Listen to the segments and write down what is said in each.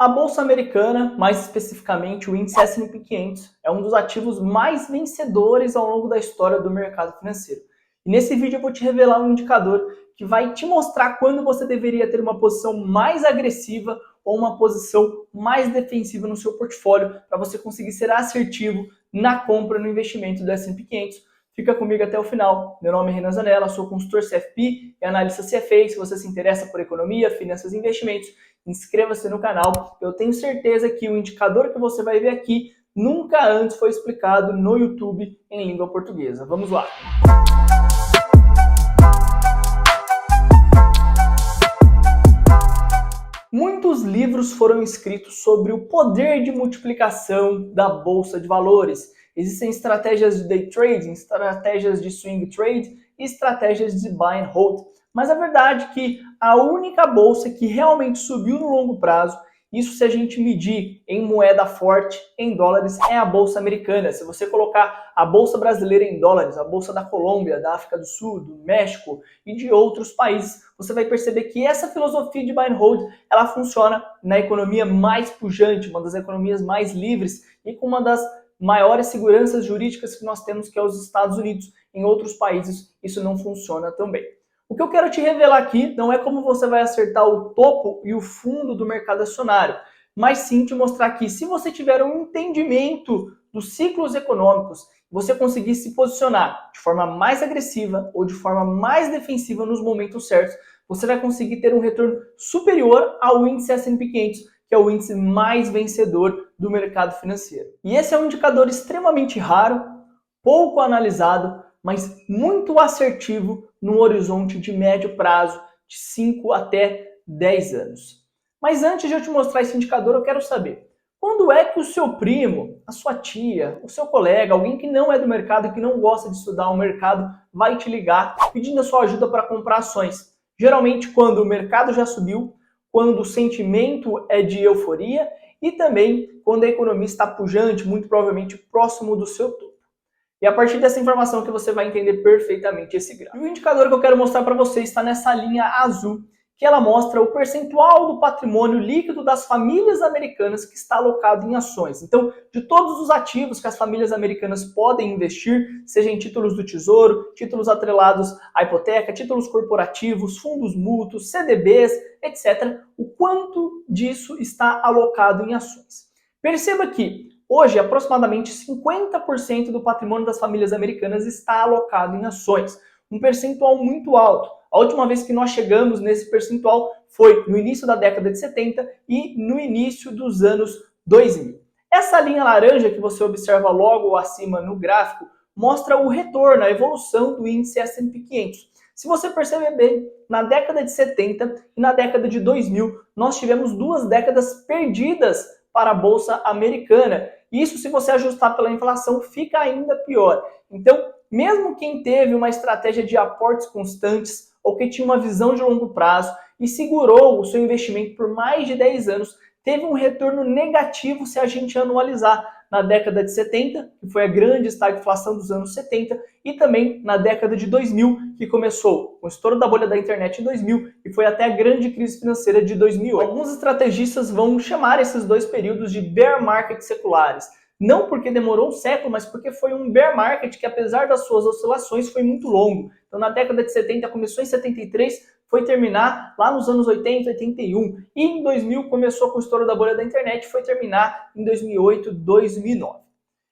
A Bolsa Americana, mais especificamente o índice S&P 500, é um dos ativos mais vencedores ao longo da história do mercado financeiro. E nesse vídeo eu vou te revelar um indicador que vai te mostrar quando você deveria ter uma posição mais agressiva ou uma posição mais defensiva no seu portfólio para você conseguir ser assertivo na compra no investimento do S&P 500. Fica comigo até o final. Meu nome é Renan Zanella, sou consultor CFP e analista CFA. Se você se interessa por economia, finanças e investimentos, inscreva-se no canal. Eu tenho certeza que o indicador que você vai ver aqui nunca antes foi explicado no YouTube em língua portuguesa. Vamos lá! Muitos livros foram escritos sobre o poder de multiplicação da bolsa de valores. Existem estratégias de day trading, estratégias de swing trade e estratégias de buy and hold. Mas a verdade é que a única bolsa que realmente subiu no longo prazo, isso se a gente medir em moeda forte, em dólares, é a bolsa americana. Se você colocar a bolsa brasileira em dólares, a bolsa da Colômbia, da África do Sul, do México e de outros países, você vai perceber que essa filosofia de buy and hold, ela funciona na economia mais pujante, uma das economias mais livres e com uma das maiores seguranças jurídicas que nós temos, que é os Estados Unidos. Em outros países isso não funciona tão bem. O que eu quero te revelar aqui não é como você vai acertar o topo e o fundo do mercado acionário, mas sim te mostrar que se você tiver um entendimento dos ciclos econômicos, você conseguir se posicionar de forma mais agressiva ou de forma mais defensiva nos momentos certos, você vai conseguir ter um retorno superior ao índice S&P 500, que é o índice mais vencedor do mercado financeiro. E esse é um indicador extremamente raro, pouco analisado, mas muito assertivo num horizonte de médio prazo, de 5 até 10 anos. Mas antes de eu te mostrar esse indicador, eu quero saber, quando é que o seu primo, a sua tia, o seu colega, alguém que não é do mercado e que não gosta de estudar o mercado, vai te ligar pedindo a sua ajuda para comprar ações? Geralmente quando o mercado já subiu, quando o sentimento é de euforia e também quando a economia está pujante, muito provavelmente próximo do seu topo. E a partir dessa informação que você vai entender perfeitamente esse gráfico. E o indicador que eu quero mostrar para você está nessa linha azul, que ela mostra o percentual do patrimônio líquido das famílias americanas que está alocado em ações. Então, de todos os ativos que as famílias americanas podem investir, seja em títulos do Tesouro, títulos atrelados à hipoteca, títulos corporativos, fundos mútuos, CDBs, etc., o quanto disso está alocado em ações. Perceba que hoje, aproximadamente 50% do patrimônio das famílias americanas está alocado em ações, um percentual muito alto. A última vez que nós chegamos nesse percentual foi no início da década de 70 e no início dos anos 2000. Essa linha laranja que você observa logo acima no gráfico mostra o retorno, a evolução do índice S&P 500. Se você perceber bem, na década de 70 e na década de 2000, nós tivemos 2 décadas perdidas para a Bolsa Americana. Isso, se você ajustar pela inflação, fica ainda pior. Então, mesmo quem teve uma estratégia de aportes constantes ou que tinha uma visão de longo prazo e segurou o seu investimento por mais de 10 anos, teve um retorno negativo se a gente anualizar na década de 70, que foi a grande estagflação dos anos 70, e também na década de 2000, que começou com o estouro da bolha da internet em 2000 e foi até a grande crise financeira de 2008. Alguns estrategistas vão chamar esses dois períodos de bear market seculares. Não porque demorou um século, mas porque foi um bear market que, apesar das suas oscilações, foi muito longo. Então, na década de 70, começou em 73, foi terminar lá nos anos 80, 81. E em 2000 começou com o estouro da bolha da internet e foi terminar em 2008, 2009.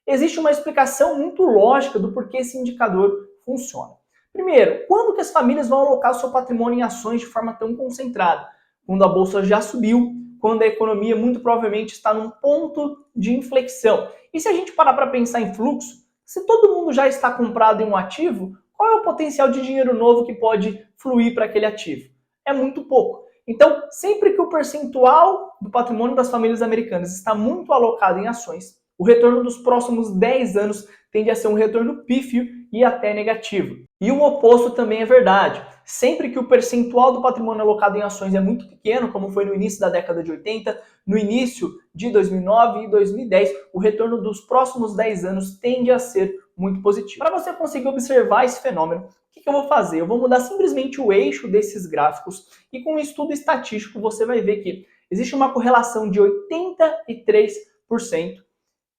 Existe uma explicação muito lógica do porquê esse indicador funciona. Primeiro, quando que as famílias vão alocar o seu patrimônio em ações de forma tão concentrada? Quando a bolsa já subiu, quando a economia muito provavelmente está num ponto de inflexão. E se a gente parar para pensar em fluxo, se todo mundo já está comprado em um ativo, qual é o potencial de dinheiro novo que pode fluir para aquele ativo? É muito pouco. Então, sempre que o percentual do patrimônio das famílias americanas está muito alocado em ações, o retorno dos próximos 10 anos tende a ser um retorno pífio e até negativo. E o oposto também é verdade. Sempre que o percentual do patrimônio alocado em ações é muito pequeno, como foi no início da década de 80, no início de 2009 e 2010, o retorno dos próximos 10 anos tende a ser muito positivo. Para você conseguir observar esse fenômeno, o que eu vou fazer? Eu vou mudar simplesmente o eixo desses gráficos e com um estudo estatístico você vai ver que Existe uma correlação de 83%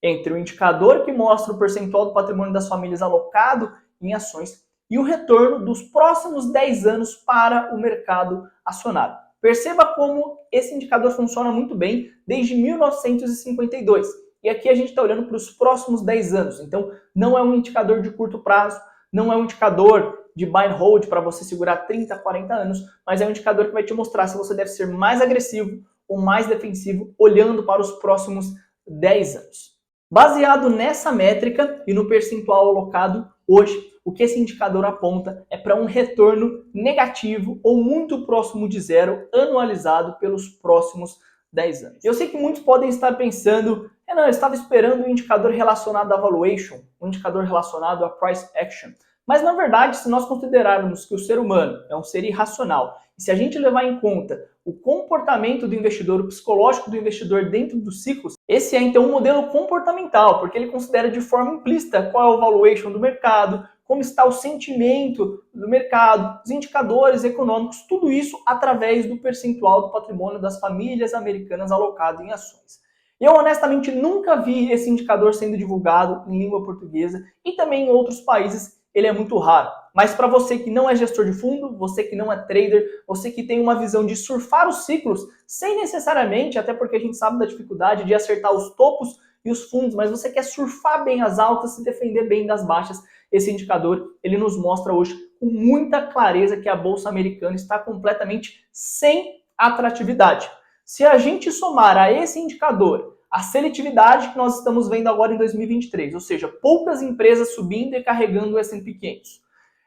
entre o indicador que mostra o percentual do patrimônio das famílias alocado em ações e o retorno dos próximos 10 anos para o mercado acionário. Perceba como esse indicador funciona muito bem desde 1952. E aqui a gente está olhando para os próximos 10 anos. Então, não é um indicador de curto prazo, não é um indicador de buy and hold para você segurar 30, 40 anos, mas é um indicador que vai te mostrar se você deve ser mais agressivo ou mais defensivo, olhando para os próximos 10 anos. Baseado nessa métrica e no percentual alocado hoje, o que esse indicador aponta é para um retorno negativo ou muito próximo de zero anualizado pelos próximos 10 anos. Eu sei que muitos podem estar pensando, não, eu estava esperando um indicador relacionado à valuation, um indicador relacionado à price action. Mas, na verdade, se nós considerarmos que o ser humano é um ser irracional, e se a gente levar em conta o comportamento do investidor, o psicológico do investidor dentro dos ciclos, esse é, então, um modelo comportamental, porque ele considera de forma implícita qual é o valuation do mercado, como está o sentimento do mercado, os indicadores econômicos, tudo isso através do percentual do patrimônio das famílias americanas alocado em ações. Eu, honestamente, nunca vi esse indicador sendo divulgado em língua portuguesa e também em outros países ele é muito raro. Mas para você que não é gestor de fundo, você que não é trader, você que tem uma visão de surfar os ciclos, sem necessariamente, até porque a gente sabe da dificuldade de acertar os topos e os fundos, mas você quer surfar bem as altas, se defender bem das baixas, esse indicador ele nos mostra hoje com muita clareza que a Bolsa Americana está completamente sem atratividade. Se a gente somar a esse indicador a seletividade que nós estamos vendo agora em 2023, ou seja, poucas empresas subindo e carregando o S&P 500.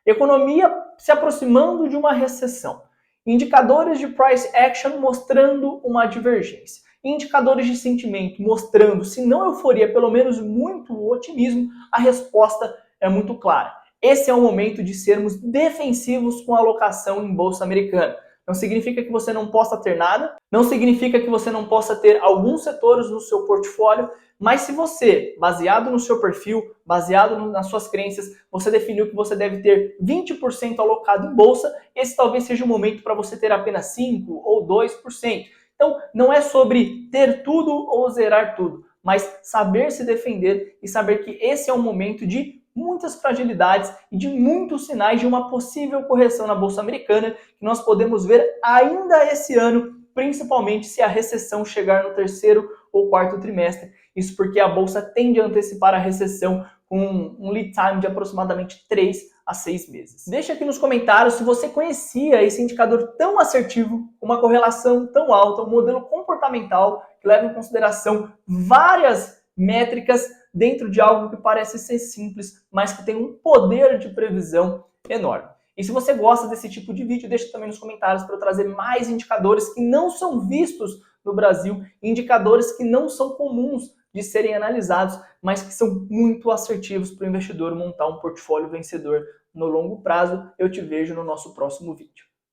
Economia se aproximando de uma recessão. Indicadores de price action mostrando uma divergência. Indicadores de sentimento mostrando, se não euforia, pelo menos muito otimismo, a resposta é muito clara. Esse é o momento de sermos defensivos com a alocação em Bolsa Americana. Não significa que você não possa ter nada, não significa que você não possa ter alguns setores no seu portfólio, mas se você, baseado no seu perfil, baseado nas suas crenças, você definiu que você deve ter 20% alocado em bolsa, esse talvez seja o momento para você ter apenas 5% ou 2%. Então, não é sobre ter tudo ou zerar tudo, mas saber se defender e saber que esse é um momento de muitas fragilidades e de muitos sinais de uma possível correção na Bolsa Americana que nós podemos ver ainda esse ano, principalmente se a recessão chegar no terceiro ou quarto trimestre. Isso porque a Bolsa tende a antecipar a recessão com um lead time de aproximadamente 3 a 6 meses. Deixa aqui nos comentários se você conhecia esse indicador tão assertivo, uma correlação tão alta, um modelo comportamental que leva em consideração várias métricas dentro de algo que parece ser simples, mas que tem um poder de previsão enorme. E se você gosta desse tipo de vídeo, deixa também nos comentários para eu trazer mais indicadores que não são vistos no Brasil, indicadores que não são comuns de serem analisados, mas que são muito assertivos para o investidor montar um portfólio vencedor no longo prazo. Eu te vejo no nosso próximo vídeo.